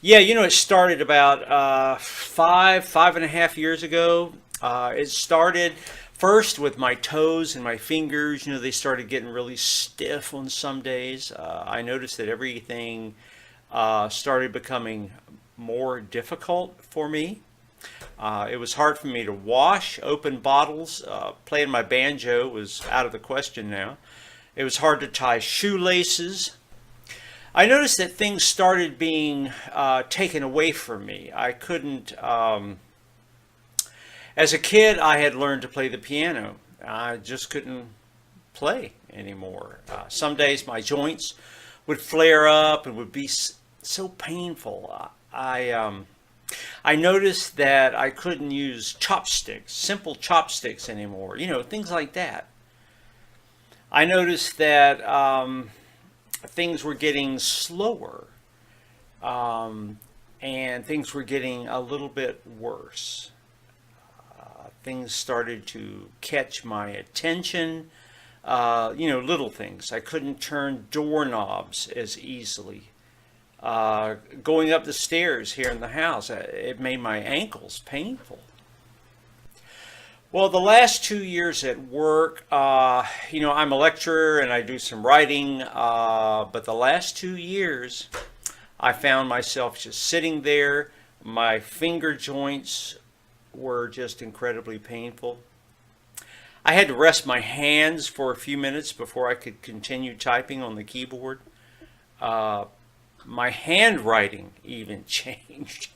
Yeah, it started about 5.5 years ago. It started first with my toes and my fingers. They started getting really stiff on some days. I noticed that everything started becoming more difficult for me. It was hard for me to wash, open bottles. Playing my banjo was out of the question now. It was hard to tie shoelaces. I noticed that things started being taken away from me. I couldn't, as a kid, I had learned to play the piano. I just couldn't play anymore. Some days my joints would flare up and would be so painful. I noticed that I couldn't use chopsticks, simple chopsticks anymore, things like that. I noticed that things were getting slower, and things were getting a little bit worse. Things started to catch my attention, little things. I couldn't turn doorknobs as easily. Going up the stairs here in the house, it made my ankles painful. Well, the last 2 years at work, I'm a lecturer and I do some writing, but the last 2 years, I found myself just sitting there. My finger joints were just incredibly painful. I had to rest my hands for a few minutes before I could continue typing on the keyboard. My handwriting even changed.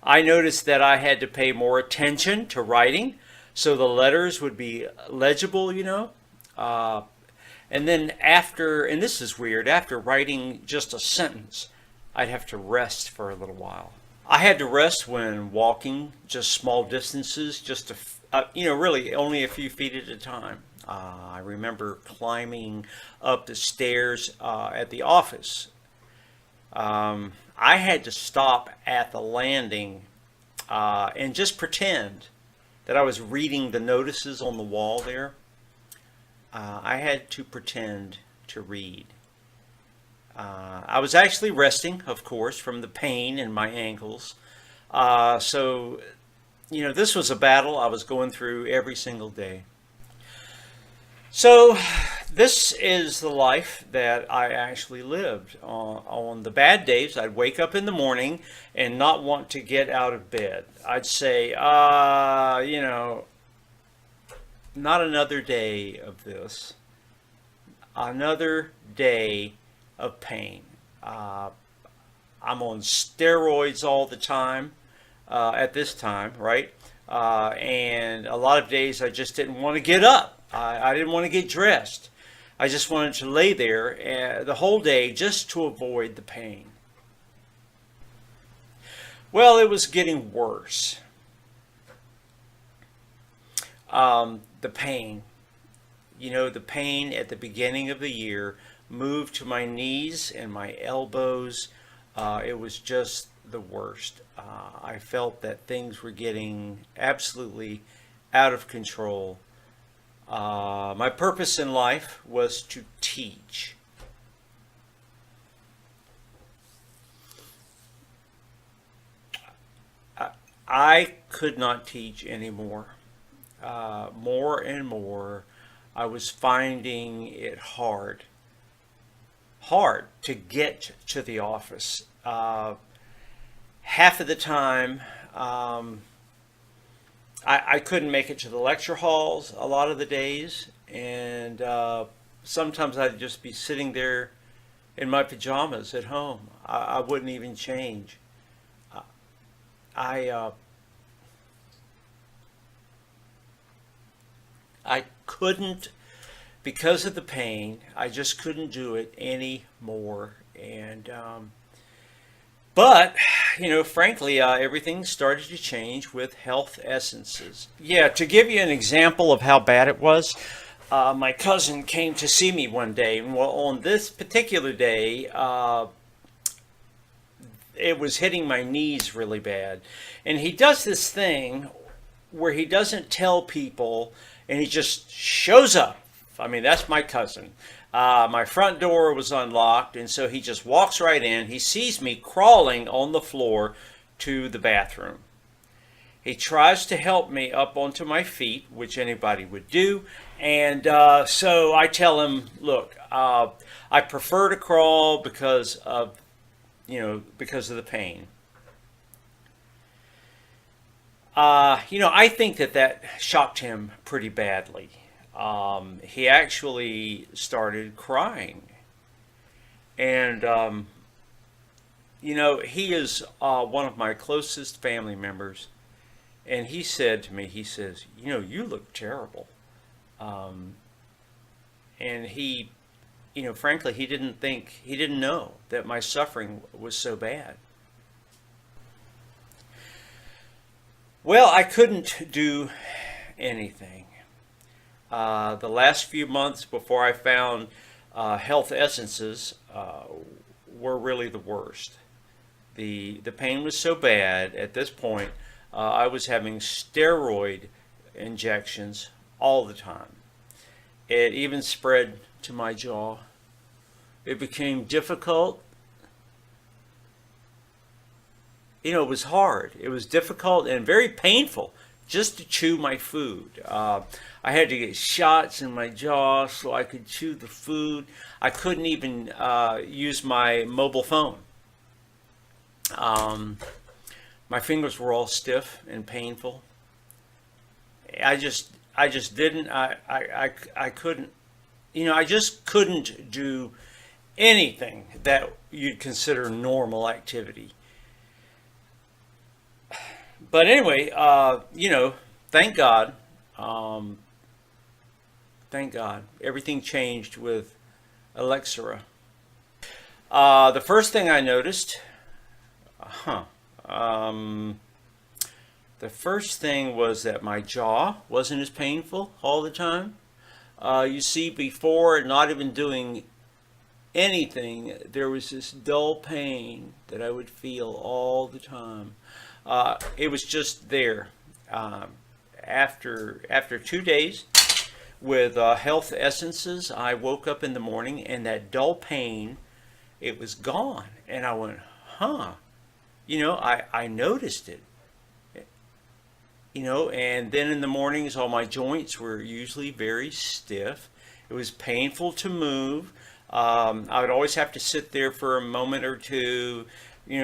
I noticed that I had to pay more attention to writing so the letters would be legible, and then and this is weird, after writing just a sentence, I'd have to rest for a little while. I had to rest when walking just small distances, just really only a few feet at a time. I remember climbing up the stairs at the office. I had to stop at the landing and just pretend that I was reading the notices on the wall there. I had to pretend to read. I was actually resting, of course, from the pain in my ankles. So, this was a battle I was going through every single day. So, this is the life that I actually lived. On the bad days, I'd wake up in the morning and not want to get out of bed. I'd say, not another day of this. Another day of pain. I'm on steroids all the time at this time, right? And a lot of days I just didn't want to get up. I didn't want to get dressed. I just wanted to lay there the whole day just to avoid the pain. Well, it was getting worse. The pain. The pain at the beginning of the year moved to my knees and my elbows. It was just the worst. I felt that things were getting absolutely out of control. My purpose in life was to teach. I could not teach anymore. More and more, I was finding it hard to get to the office. Half of the time, I couldn't make it to the lecture halls a lot of the days, and sometimes I'd just be sitting there in my pajamas at home. I wouldn't even change. I couldn't, because of the pain, I just couldn't do it anymore. And but, frankly, everything started to change with health essences. Yeah, to give you an example of how bad it was, my cousin came to see me one day. And well, on this particular day, it was hitting my knees really bad. And he does this thing where he doesn't tell people, and he just shows up. I mean, that's my cousin. My front door was unlocked, and so he just walks right in. He sees me crawling on the floor to the bathroom. He tries to help me up onto my feet, which anybody would do. And so I tell him, look, I prefer to crawl because of the pain. I think that shocked him pretty badly. He actually started crying. And, he is one of my closest family members. And he said to me, he says, you look terrible. And he, frankly, he didn't know that my suffering was so bad. Well, I couldn't do anything. The last few months before I found health essences were really the worst. The pain was so bad at this point. I was having steroid injections all the time. It even spread to my jaw. It became difficult. It was hard. It was difficult and very painful just to chew my food. I had to get shots in my jaw so I could chew the food. I couldn't even use my mobile phone. My fingers were all stiff and painful. I just didn't. I couldn't. I just couldn't do anything that you'd consider normal activity. But anyway, thank God. Thank God. Everything changed with Elexira. The first thing I noticed, the first thing was that my jaw wasn't as painful all the time. You see, before not even doing anything, there was this dull pain that I would feel all the time. It was just there. After 2 days with health essences, I woke up in the morning and that dull pain, it was gone. And I went, I noticed it. And then in the mornings, all my joints were usually very stiff. It was painful to move. I would always have to sit there for a moment or two,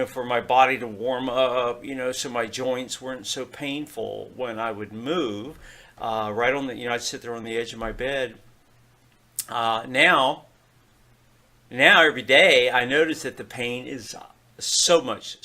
for my body to warm up, so my joints weren't so painful when I would move. Right on the, I'd sit there on the edge of my bed. Now every day I notice that the pain is so much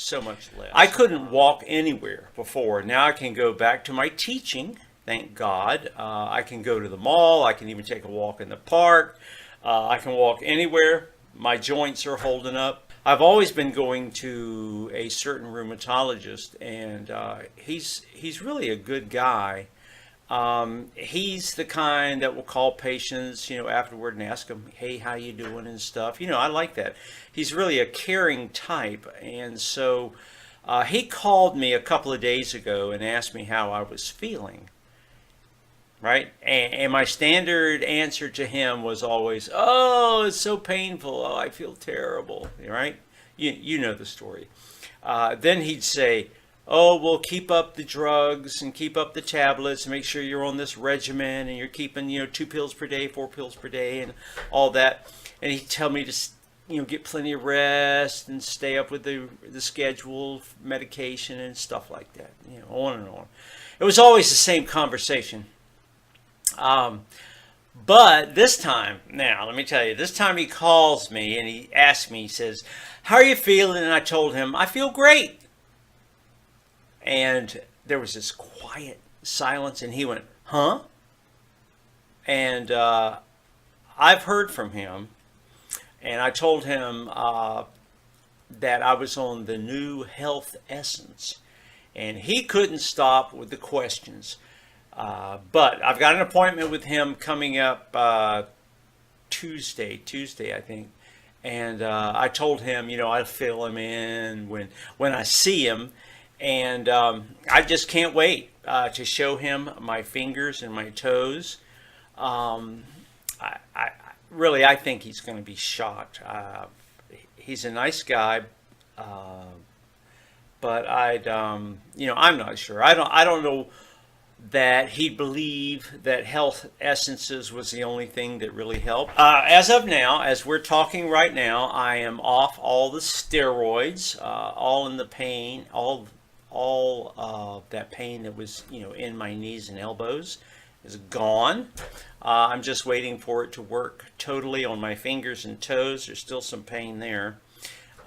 less. I couldn't walk anywhere before. Now I can go back to my teaching, thank God. I can go to the mall. I can even take a walk in the park. I can walk anywhere. My joints are holding up. I've always been going to a certain rheumatologist, and he's really a good guy. He's the kind that will call patients, afterward and ask them, hey, how you doing and stuff. I like that. He's really a caring type. And so he called me a couple of days ago and asked me how I was feeling. Right? And my standard answer to him was always, oh, it's so painful. Oh, I feel terrible. Right? You know the story. Then he'd say, oh, well, keep up the drugs and keep up the tablets and make sure you're on this regimen and you're keeping, 2 pills per day, 4 pills per day and all that. And he'd tell me to, get plenty of rest and stay up with the schedule, medication and stuff like that, on and on. It was always the same conversation. But this time, now, let me tell you, this time he calls me and he asks me, he says, how are you feeling? And I told him, I feel great. And there was this quiet silence, and he went, huh? And I've heard from him, and I told him that I was on the new health essence, and he couldn't stop with the questions. But I've got an appointment with him coming up Tuesday, I think. And I told him, I'd fill him in when I see him. And I just can't wait to show him my fingers and my toes. really, I think he's going to be shocked. He's a nice guy, but I'm not sure. I don't know that he'd believe that health essences was the only thing that really helped. As of now, as we're talking right now, I am off all the steroids, all in the pain, all that pain that was, in my knees and elbows is gone. I'm just waiting for it to work totally on my fingers and toes. There's still some pain there.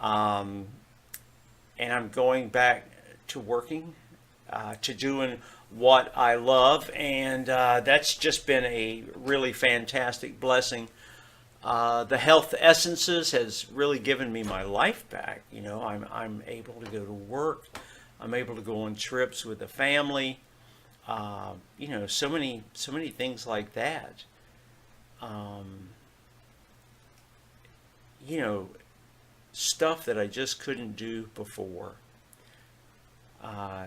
And I'm going back to working, to doing what I love, and that's just been a really fantastic blessing. The health essences has really given me my life back. I'm able to go to work. I'm able to go on trips with the family. So many things like that. Stuff that I just couldn't do before.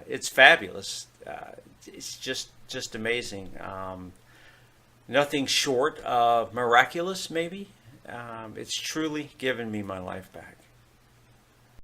It's fabulous. It's just amazing. Nothing short of miraculous, maybe. It's truly given me my life back.